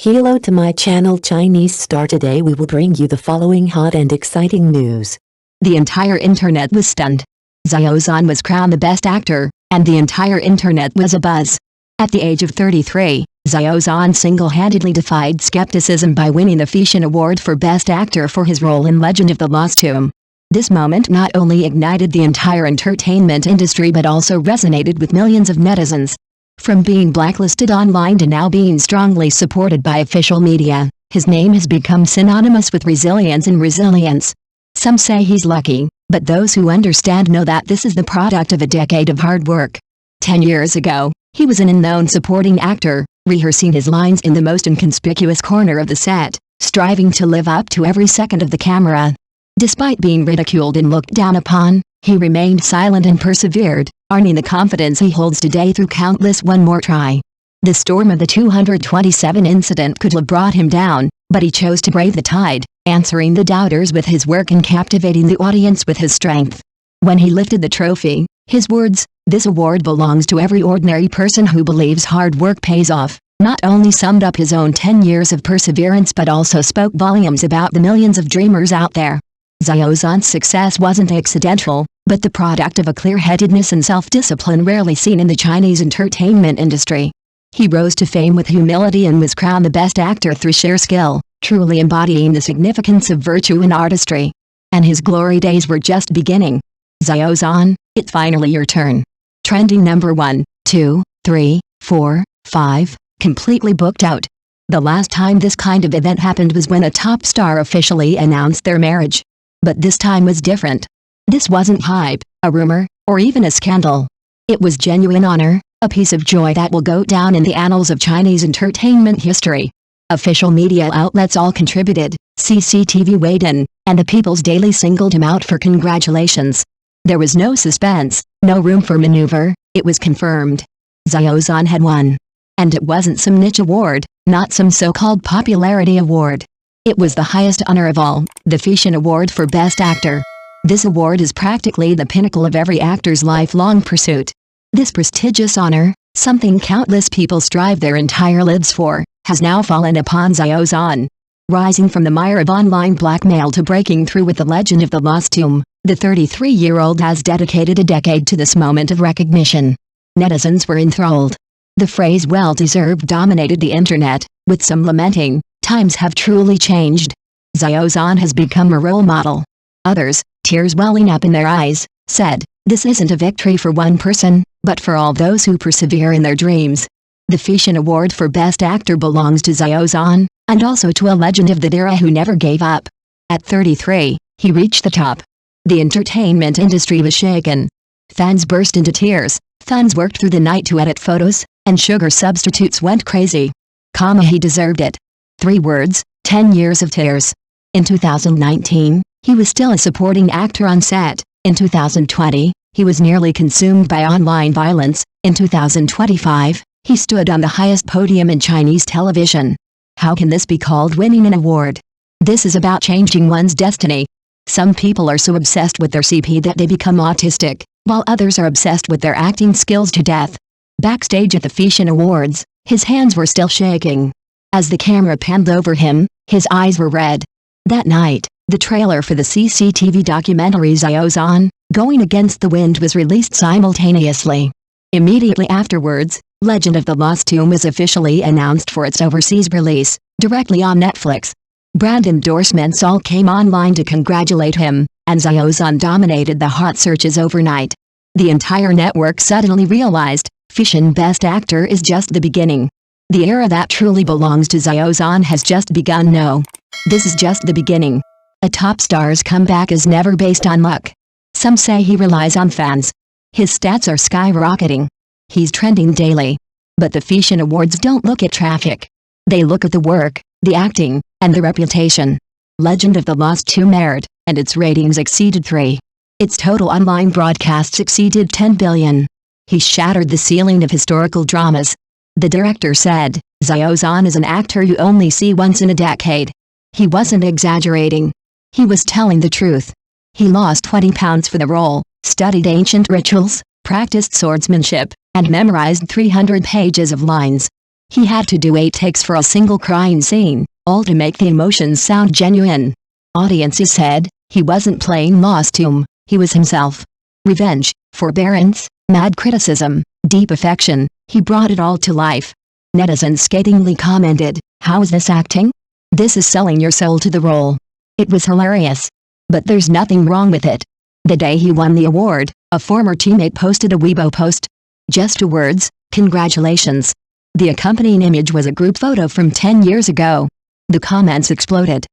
Hello to my channel Chinese Star. Today we will bring you the following hot and exciting news. The entire internet was stunned. Xiao Zhan was crowned the best actor, and the entire internet was abuzz. At the age of 33, Xiao Zhan single-handedly defied skepticism by winning the Xiao Award for Best Actor for his role in Legend of the Lost Tomb. This moment not only ignited the entire entertainment industry but also resonated with millions of netizens. From being blacklisted online to now being strongly supported by official media, his name has become synonymous with resilience and resilience. Some say he's lucky, but those who understand know that this is the product of a decade of hard work. 10 years ago, he was an unknown supporting actor, rehearsing his lines in the most inconspicuous corner of the set, striving to live up to every second of the camera. Despite being ridiculed and looked down upon, he remained silent and persevered, earning the confidence he holds today through countless one more try. The storm of the 227 incident could have brought him down, but he chose to brave the tide, answering the doubters with his work and captivating the audience with his strength. When he lifted the trophy, his words, "This award belongs to every ordinary person who believes hard work pays off," not only summed up his own 10 years of perseverance but also spoke volumes about the millions of dreamers out there. Xiao Zhan's success wasn't accidental, but the product of a clear-headedness and self-discipline rarely seen in the Chinese entertainment industry. He rose to fame with humility and was crowned the best actor through sheer skill, truly embodying the significance of virtue and artistry. And his glory days were just beginning. Xiao Zhan, it's finally your turn. Trending number 1, 2, 3, 4, 5, completely booked out. The last time this kind of event happened was when a top star officially announced their marriage. But this time was different. This wasn't hype, a rumor, or even a scandal. It was genuine honor, a piece of joy that will go down in the annals of Chinese entertainment history. Official media outlets all contributed, CCTV weighed in, and the People's Daily singled him out for congratulations. There was no suspense, no room for maneuver, it was confirmed. Xiao Zhan had won. And it wasn't some niche award, not some so-called popularity award. It was the highest honor of all, the Xiao Award for Best Actor. This award is practically the pinnacle of every actor's lifelong pursuit. This prestigious honor, something countless people strive their entire lives for, has now fallen upon Xiao Zhan. Rising from the mire of online blackmail to breaking through with the Legend of the Lost Tomb, the 33-year-old has dedicated a decade to this moment of recognition. Netizens were enthralled. The phrase "well-deserved" dominated the internet, with some lamenting, "Times have truly changed. Xiao Zhan has become a role model." Others, tears welling up in their eyes, said, "This isn't a victory for one person, but for all those who persevere in their dreams." The Xiao Award for Best Actor belongs to Xiao Zhan, and also to a legend of the era who never gave up. At 33, he reached the top. The entertainment industry was shaken. Fans burst into tears, fans worked through the night to edit photos, and sugar substitutes went crazy. He deserved it. 3 words, 10 years of tears. In 2019, he was still a supporting actor on set. In 2020, he was nearly consumed by online violence. In 2025, he stood on the highest podium in Chinese television. How can this be called winning an award? This is about changing one's destiny. Some people are so obsessed with their CP that they become autistic, while others are obsessed with their acting skills to death. Backstage at the Xiao Awards, his hands were still shaking. As the camera panned over him, his eyes were red. That night, the trailer for the CCTV documentary Xiao Zhan, Going Against the Wind was released simultaneously. Immediately afterwards, Legend of the Lost Tomb was officially announced for its overseas release, directly on Netflix. Brand endorsements all came online to congratulate him, and Xiao Zhan dominated the hot searches overnight. The entire network suddenly realized, Xiao Best Actor is just the beginning. The era that truly belongs to Xiao Zhan has just begun. No. This is just the beginning. A top star's comeback is never based on luck. Some say he relies on fans. His stats are skyrocketing. He's trending daily. But the Xiao Awards don't look at traffic. They look at the work, the acting, and the reputation. Legend of the Lost Tomb aired, and its ratings exceeded 3. Its total online broadcasts exceeded 10 billion. He shattered the ceiling of historical dramas. The director said, "Xiao Zhan is an actor you only see once in a decade." He wasn't exaggerating. He was telling the truth. He lost 20 pounds for the role, studied ancient rituals, practiced swordsmanship, and memorized 300 pages of lines. He had to do 8 takes for a single crying scene, all to make the emotions sound genuine. Audiences said, he wasn't playing Lost Tomb, he was himself. Revenge, forbearance, mad criticism, deep affection, he brought it all to life. Netizens scathingly commented, "How is this acting? This is selling your soul to the role." It was hilarious. But there's nothing wrong with it. The day he won the award, a former teammate posted a Weibo post. Just 2 words, "Congratulations." The accompanying image was a group photo from 10 years ago. The comments exploded.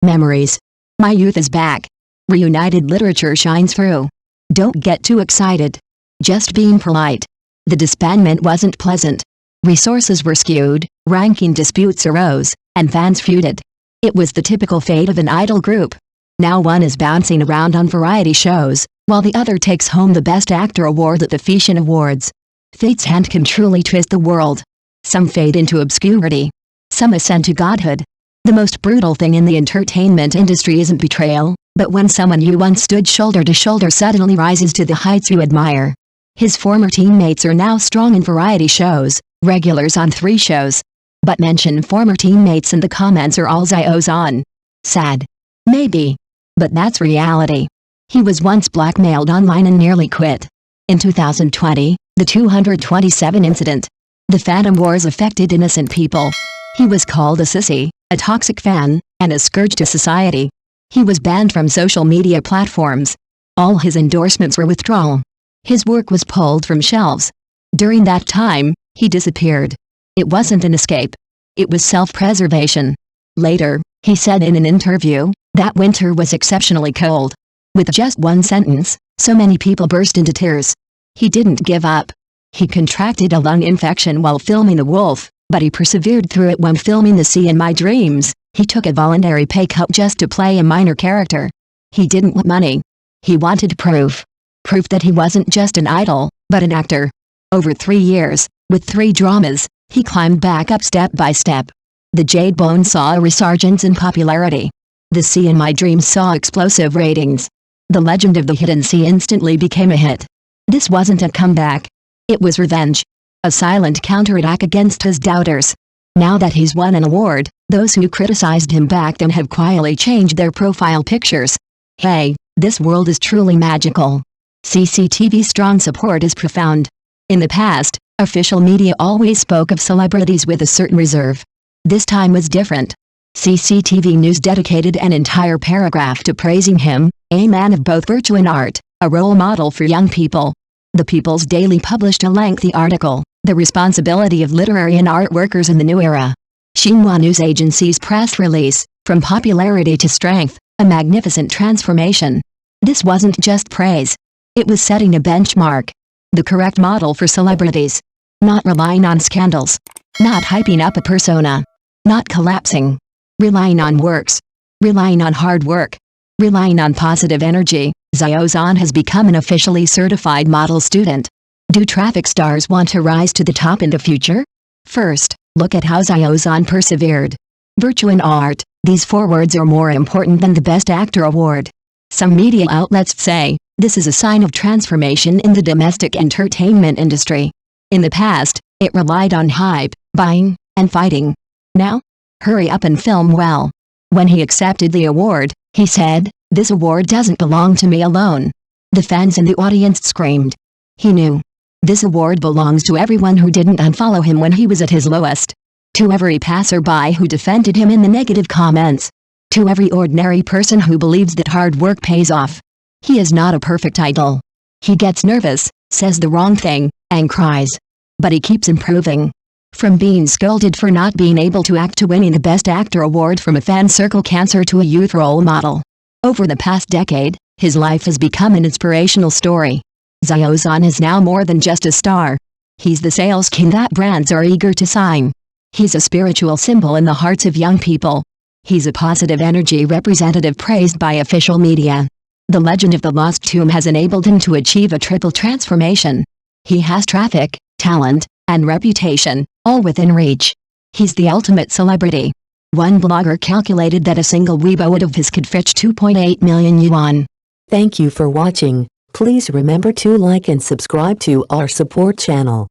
Memories. My youth is back. Reunited literature shines through. Don't get too excited. Just being polite. The disbandment wasn't pleasant. Resources were skewed, ranking disputes arose, and fans feuded. It was the typical fate of an idol group. Now one is bouncing around on variety shows, while the other takes home the Best Actor award at the Fashion Awards. Fate's hand can truly twist the world. Some fade into obscurity. Some ascend to godhood. The most brutal thing in the entertainment industry isn't betrayal, but when someone you once stood shoulder to shoulder suddenly rises to the heights you admire. His former teammates are now strong in variety shows, regulars on 3 shows. But mention former teammates in the comments are all Xiao Zhan. Sad. Maybe. But that's reality. He was once blackmailed online and nearly quit. In 2020, the 227 incident. The Phantom Wars affected innocent people. He was called a sissy, a toxic fan, and a scourge to society. He was banned from social media platforms. All his endorsements were withdrawn. His work was pulled from shelves. During that time, he disappeared. It wasn't an escape. It was self-preservation. Later, he said in an interview, that winter was exceptionally cold. With just 1 sentence, so many people burst into tears. He didn't give up. He contracted a lung infection while filming The Wolf, but he persevered through it when filming The Sea in My Dreams. He took a voluntary pay cut just to play a minor character. He didn't want money. He wanted proof. Proof that he wasn't just an idol, but an actor. Over 3 years, with 3 dramas, he climbed back up step by step. The Jade Bone saw a resurgence in popularity. The Sea in My Dreams saw explosive ratings. The Legend of the Hidden Sea instantly became a hit. This wasn't a comeback. It was revenge. A silent counterattack against his doubters. Now that he's won an award, those who criticized him back then have quietly changed their profile pictures. Hey, this world is truly magical. CCTV's strong support is profound. In the past, official media always spoke of celebrities with a certain reserve. This time was different. CCTV News dedicated an entire paragraph to praising him, a man of both virtue and art, a role model for young people. The People's Daily published a lengthy article, The Responsibility of Literary and Art Workers in the New Era. Xinhua News Agency's press release, From Popularity to Strength, a Magnificent Transformation. This wasn't just praise. It was setting a benchmark. The correct model for celebrities. Not relying on scandals. Not hyping up a persona. Not collapsing. Relying on works. Relying on hard work. Relying on positive energy. Xiao Zhan has become an officially certified model student. Do traffic stars want to rise to the top in the future? First, look at how Xiao Zhan persevered. Virtue and art, these 4 words are more important than the Best Actor award. Some media outlets say, this is a sign of transformation in the domestic entertainment industry. In the past, it relied on hype, buying, and fighting. Now? Hurry up and film well. When he accepted the award, he said, this award doesn't belong to me alone. The fans and the audience screamed. He knew. This award belongs to everyone who didn't unfollow him when he was at his lowest. To every passerby who defended him in the negative comments. To every ordinary person who believes that hard work pays off. He is not a perfect idol. He gets nervous, says the wrong thing, and cries. But he keeps improving. From being scolded for not being able to act to winning the Best Actor award from a fan circle cancer to a youth role model. Over the past decade, his life has become an inspirational story. Xiao Zhan is now more than just a star. He's the sales king that brands are eager to sign. He's a spiritual symbol in the hearts of young people. He's a positive energy representative praised by official media. The legend of the Lost Tomb has enabled him to achieve a triple transformation. He has traffic, talent, and reputation, all within reach. He's the ultimate celebrity. One blogger calculated that a single Weibo of his could fetch 2.8 million yuan. Thank you for watching. Please remember to like and subscribe to our support channel.